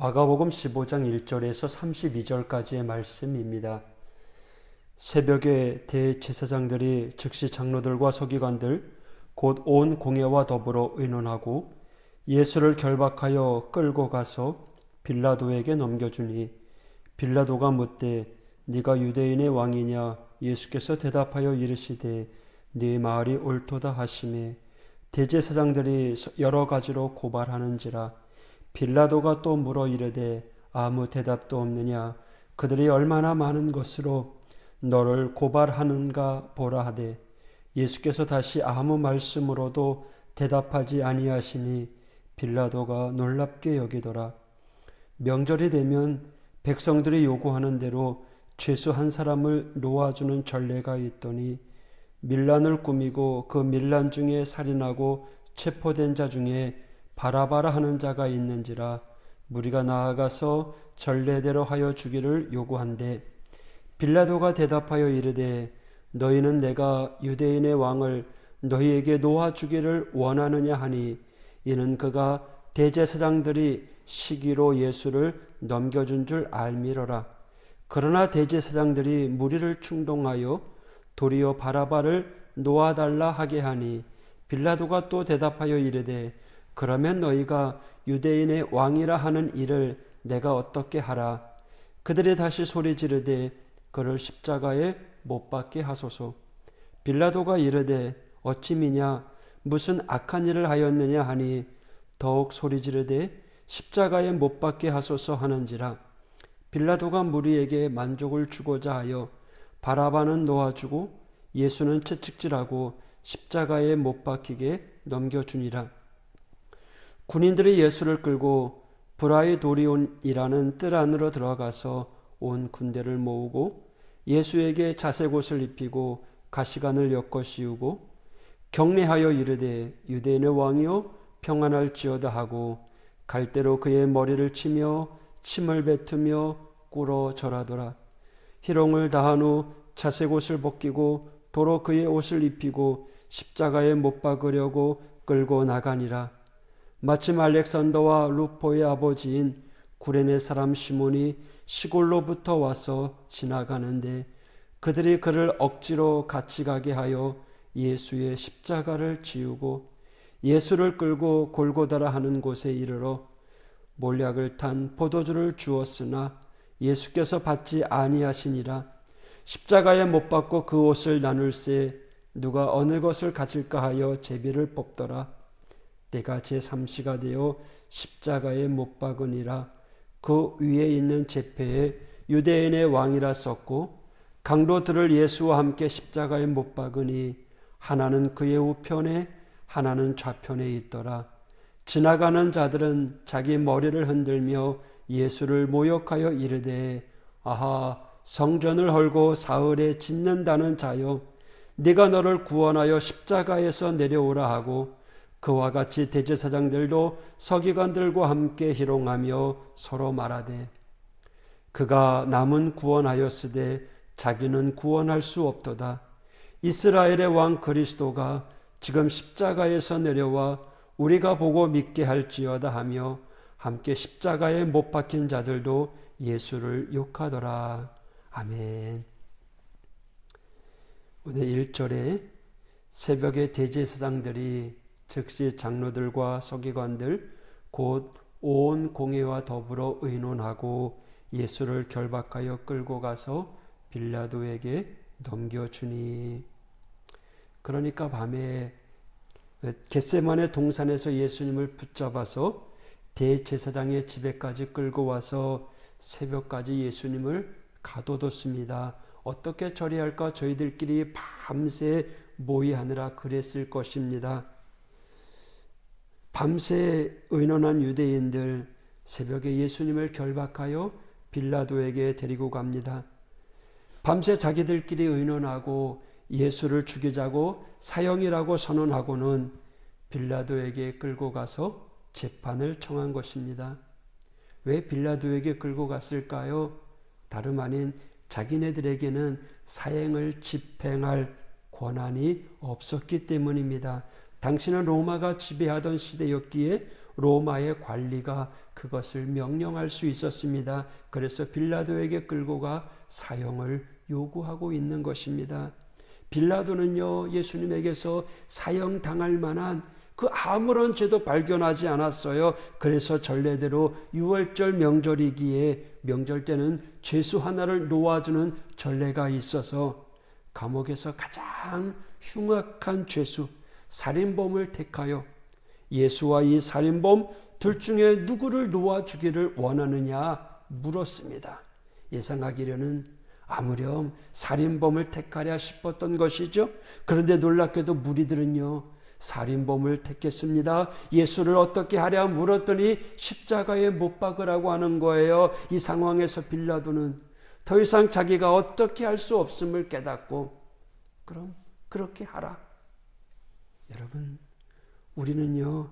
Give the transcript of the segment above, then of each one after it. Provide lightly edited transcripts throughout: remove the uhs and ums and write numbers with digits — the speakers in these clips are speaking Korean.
마가복음 15장 1절에서 32절까지의 말씀입니다. 새벽에 대제사장들이 즉시 장로들과 서기관들 곧 온 공회와 더불어 의논하고 예수를 결박하여 끌고 가서 빌라도에게 넘겨주니 빌라도가 묻되 네가 유대인의 왕이냐? 예수께서 대답하여 이르시되 네 말이 옳도다 하시매 대제사장들이 여러 가지로 고발하는지라. 빌라도가 또 물어 이르되 아무 대답도 없느냐? 그들이 얼마나 많은 것으로 너를 고발하는가 보라 하되 예수께서 다시 아무 말씀으로도 대답하지 아니하시니 빌라도가 놀랍게 여기더라. 명절이 되면 백성들이 요구하는 대로 죄수 한 사람을 놓아주는 전례가 있더니 밀란을 꾸미고 그 밀란 중에 살인하고 체포된 자 중에 바라바라 하는 자가 있는지라. 무리가 나아가서 전례대로 하여 주기를 요구한대 빌라도가 대답하여 이르되 너희는 내가 유대인의 왕을 너희에게 놓아주기를 원하느냐 하니 이는 그가 대제사장들이 시기로 예수를 넘겨준 줄 알미러라. 그러나 대제사장들이 무리를 충동하여 도리어 바라바를 놓아달라 하게 하니 빌라도가 또 대답하여 이르되 그러면 너희가 유대인의 왕이라 하는 이를 내가 어떻게 하라. 그들이 다시 소리 지르되 그를 십자가에 못 박게 하소서. 빌라도가 이르되 어찌 미냐? 무슨 악한 일을 하였느냐 하니 더욱 소리 지르되 십자가에 못 박게 하소서 하는지라. 빌라도가 무리에게 만족을 주고자 하여 바라바는 놓아주고 예수는 채찍질하고 십자가에 못 박히게 넘겨주니라. 군인들이 예수를 끌고 브라이도리온이라는 뜰 안으로 들어가서 온 군대를 모으고 예수에게 자색옷을 입히고 가시관을 엮어 씌우고 경례하여 이르되 유대인의 왕이여 평안할지어다 하고 갈대로 그의 머리를 치며 침을 뱉으며 꿇어 절하더라. 희롱을 다한 후 자색옷을 벗기고 도로 그의 옷을 입히고 십자가에 못 박으려고 끌고 나가니라. 마침 알렉산더와 루포의 아버지인 구레네 사람 시몬이 시골로부터 와서 지나가는데 그들이 그를 억지로 같이 가게 하여 예수의 십자가를 지우고 예수를 끌고 골고다라 하는 곳에 이르러 몰약을 탄 포도주를 주었으나 예수께서 받지 아니하시니라. 십자가에 못 박고 그 옷을 나눌세 누가 어느 것을 가질까 하여 제비를 뽑더라. 때가 제3시가 되어 십자가에 못 박으니라. 그 위에 있는 제패에 유대인의 왕이라 썼고 강도들을 예수와 함께 십자가에 못 박으니 하나는 그의 우편에 하나는 좌편에 있더라. 지나가는 자들은 자기 머리를 흔들며 예수를 모욕하여 이르되 아하 성전을 헐고 사흘에 짓는다는 자여 네가 너를 구원하여 십자가에서 내려오라 하고 그와 같이 대제사장들도 서기관들과 함께 희롱하며 서로 말하되 그가 남은 구원하였으되 자기는 구원할 수 없도다. 이스라엘의 왕 그리스도가 지금 십자가에서 내려와 우리가 보고 믿게 할지어다 하며 함께 십자가에 못 박힌 자들도 예수를 욕하더라. 아멘. 오늘 1절에 새벽에 대제사장들이 즉시 장로들과 서기관들 곧 온 공회와 더불어 의논하고 예수를 결박하여 끌고 가서 빌라도에게 넘겨주니. 그러니까 밤에 겟세마네 동산에서 예수님을 붙잡아서 대제사장의 집에까지 끌고 와서 새벽까지 예수님을 가둬뒀습니다. 어떻게 처리할까 저희들끼리 밤새 모의하느라 그랬을 것입니다. 밤새 의논한 유대인들 새벽에 예수님을 결박하여 빌라도에게 데리고 갑니다. 밤새 자기들끼리 의논하고 예수를 죽이자고 사형이라고 선언하고는 빌라도에게 끌고 가서 재판을 청한 것입니다. 왜 빌라도에게 끌고 갔을까요? 다름 아닌 자기네들에게는 사형을 집행할 권한이 없었기 때문입니다. 당시는 로마가 지배하던 시대였기에 로마의 관리가 그것을 명령할 수 있었습니다. 그래서 빌라도에게 끌고 가 사형을 요구하고 있는 것입니다. 빌라도는요, 예수님에게서 사형당할 만한 그 아무런 죄도 발견하지 않았어요. 그래서 전례대로 6월절 명절이기에 명절 때는 죄수 하나를 놓아주는 전례가 있어서 감옥에서 가장 흉악한 죄수, 살인범을 택하여 예수와 이 살인범 둘 중에 누구를 놓아주기를 원하느냐 물었습니다. 예상하기로는 아무렴 살인범을 택하랴 싶었던 것이죠. 그런데 놀랍게도 무리들은요, 살인범을 택했습니다. 예수를 어떻게 하랴 물었더니 십자가에 못 박으라고 하는 거예요. 이 상황에서 빌라도는 더 이상 자기가 어떻게 할 수 없음을 깨닫고 그럼 그렇게 하라. 여러분, 우리는요,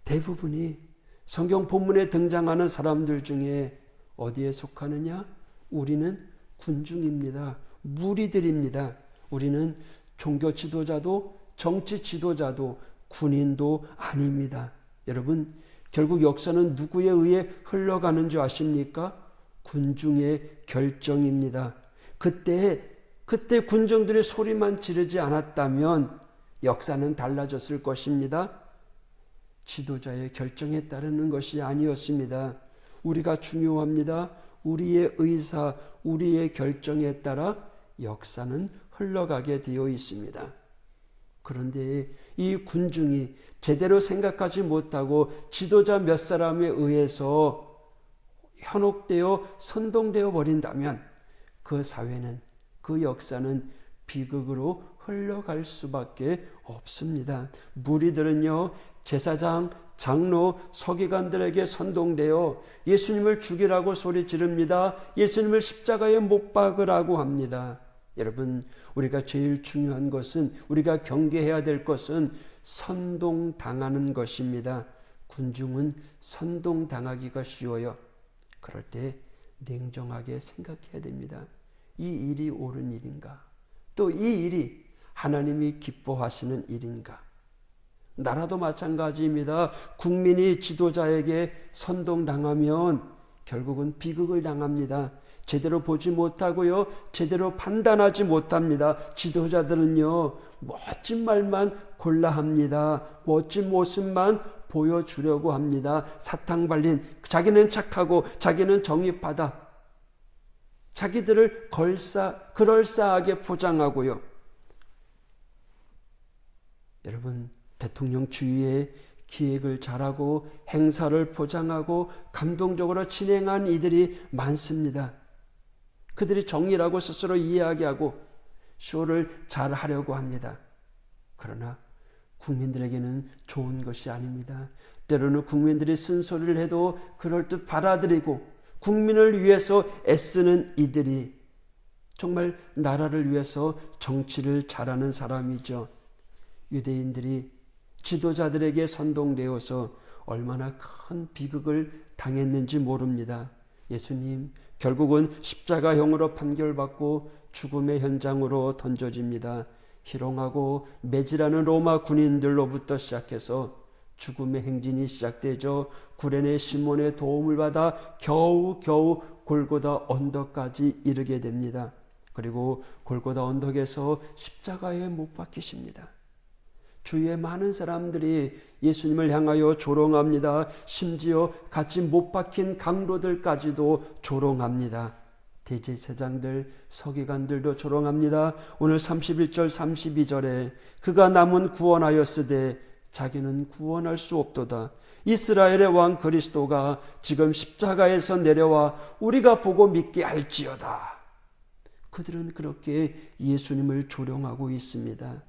대부분이 성경 본문에 등장하는 사람들 중에 어디에 속하느냐? 우리는 군중입니다. 무리들입니다. 우리는 종교 지도자도 정치 지도자도 군인도 아닙니다. 여러분, 결국 역사는 누구에 의해 흘러가는 줄 아십니까? 군중의 결정입니다. 그때 군중들의 소리만 지르지 않았다면 역사는 달라졌을 것입니다. 지도자의 결정에 따르는 것이 아니었습니다. 우리가 중요합니다. 우리의 의사, 우리의 결정에 따라 역사는 흘러가게 되어 있습니다. 그런데 이 군중이 제대로 생각하지 못하고 지도자 몇 사람에 의해서 현혹되어 선동되어 버린다면 그 사회는, 그 역사는 비극으로 흘러갈 수밖에 없습니다. 무리들은요, 제사장, 장로, 서기관들에게 선동되어 예수님을 죽이라고 소리 지릅니다. 예수님을 십자가에 못 박으라고 합니다. 여러분, 우리가 제일 중요한 것은, 우리가 경계해야 될 것은 선동당하는 것입니다. 군중은 선동당하기가 쉬워요. 그럴 때 냉정하게 생각해야 됩니다. 이 일이 옳은 일인가? 또 이 일이 하나님이 기뻐하시는 일인가? 나라도 마찬가지입니다. 국민이 지도자에게 선동당하면 결국은 비극을 당합니다. 제대로 보지 못하고요, 제대로 판단하지 못합니다. 지도자들은요, 멋진 말만 골라 합니다. 멋진 모습만 보여주려고 합니다. 사탕 발린, 자기는 착하고 자기는 정의파다, 자기들을 그럴싸하게 포장하고요. 여러분, 대통령 주위에 기획을 잘하고 행사를 포장하고 감동적으로 진행한 이들이 많습니다. 그들이 정의라고 스스로 이야기하고 쇼를 잘 하려고 합니다. 그러나 국민들에게는 좋은 것이 아닙니다. 때로는 국민들이 쓴소리를 해도 그럴듯 받아들이고 국민을 위해서 애쓰는 이들이 정말 나라를 위해서 정치를 잘하는 사람이죠. 유대인들이 지도자들에게 선동되어서 얼마나 큰 비극을 당했는지 모릅니다. 예수님 결국은 십자가형으로 판결받고 죽음의 현장으로 던져집니다. 희롱하고 매질하는 로마 군인들로부터 시작해서 죽음의 행진이 시작되죠. 구레네 시몬의 도움을 받아 겨우 골고다 언덕까지 이르게 됩니다. 그리고 골고다 언덕에서 십자가에 못 박히십니다. 주위에 많은 사람들이 예수님을 향하여 조롱합니다. 심지어 같이 못 박힌 강도들까지도 조롱합니다. 대제사장들, 서기관들도 조롱합니다. 오늘 31절 32절에 그가 남은 구원하였으되 자기는 구원할 수 없도다. 이스라엘의 왕 그리스도가 지금 십자가에서 내려와 우리가 보고 믿게 할지어다. 그들은 그렇게 예수님을 조롱하고 있습니다.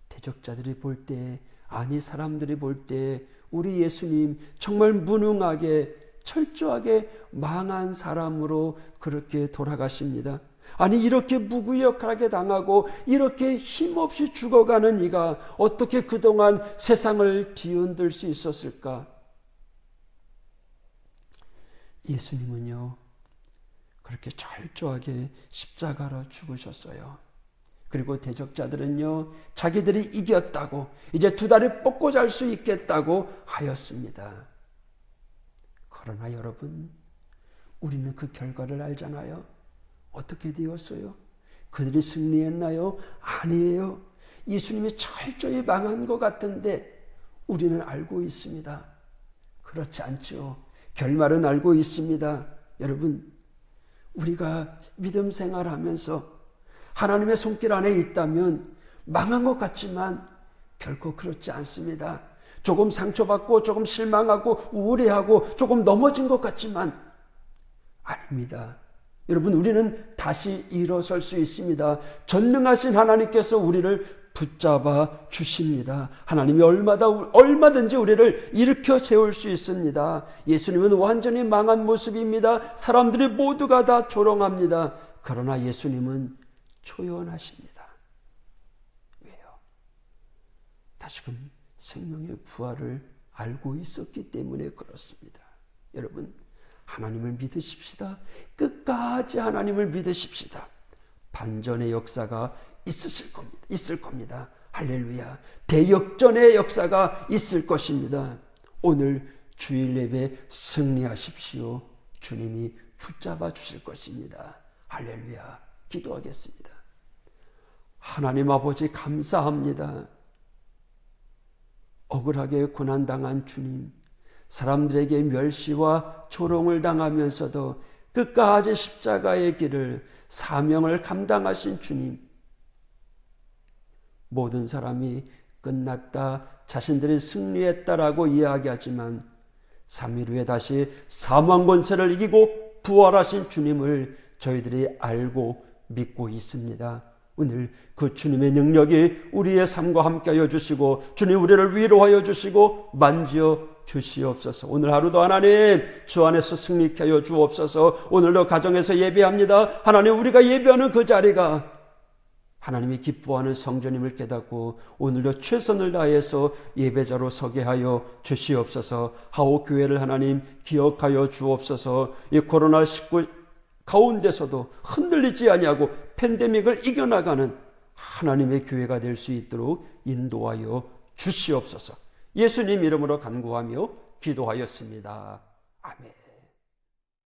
대적자들이 볼 때, 아니 사람들이 볼 때 우리 예수님 정말 무능하게 철저하게 망한 사람으로 그렇게 돌아가십니다. 아니 이렇게 무기력하게 당하고 이렇게 힘없이 죽어가는 이가 어떻게 그동안 세상을 뒤흔들 수 있었을까? 예수님은요 그렇게 철저하게 십자가로 죽으셨어요. 그리고 대적자들은요, 자기들이 이겼다고, 이제 두 다리 뻗고 잘 수 있겠다고 하였습니다. 그러나 여러분, 우리는 그 결과를 알잖아요. 어떻게 되었어요? 그들이 승리했나요? 아니에요. 예수님이 철저히 망한 것 같은데 우리는 알고 있습니다. 그렇지 않죠. 결말은 알고 있습니다. 여러분, 우리가 믿음 생활하면서 하나님의 손길 안에 있다면 망한 것 같지만 결코 그렇지 않습니다. 조금 상처받고 조금 실망하고 우울해하고 조금 넘어진 것 같지만 아닙니다. 여러분, 우리는 다시 일어설 수 있습니다. 전능하신 하나님께서 우리를 붙잡아 주십니다. 하나님이 얼마든지 우리를 일으켜 세울 수 있습니다. 예수님은 완전히 망한 모습입니다. 사람들이 모두가 다 조롱합니다. 그러나 예수님은 초연하십니다. 왜요? 다시금 생명의 부활을 알고 있었기 때문에 그렇습니다. 여러분, 하나님을 믿으십시다. 끝까지 하나님을 믿으십시다. 반전의 역사가 있을 겁니다. 할렐루야. 대역전의 역사가 있을 것입니다. 오늘 주일 예배 승리하십시오. 주님이 붙잡아 주실 것입니다. 할렐루야. 기도하겠습니다. 하나님 아버지, 감사합니다. 억울하게 고난당한 주님, 사람들에게 멸시와 조롱을 당하면서도 끝까지 십자가의 길을, 사명을 감당하신 주님, 모든 사람이 끝났다, 자신들이 승리했다라고 이야기하지만 3일 후에 다시 사망 권세를 이기고 부활하신 주님을 저희들이 알고 믿고 있습니다. 오늘 그 주님의 능력이 우리의 삶과 함께하여 주시고, 주님 우리를 위로하여 주시고 만지어 주시옵소서. 오늘 하루도 하나님 주 안에서 승리케 하여 주옵소서. 오늘도 가정에서 예배합니다. 하나님, 우리가 예배하는 그 자리가 하나님이 기뻐하는 성전임을 깨닫고 오늘도 최선을 다해서 예배자로 서게 하여 주시옵소서. 하오교회를 하나님 기억하여 주옵소서. 이 코로나19 가운데서도 흔들리지 아니하고 팬데믹을 이겨나가는 하나님의 교회가 될 수 있도록 인도하여 주시옵소서. 예수님 이름으로 간구하며 기도하였습니다. 아멘.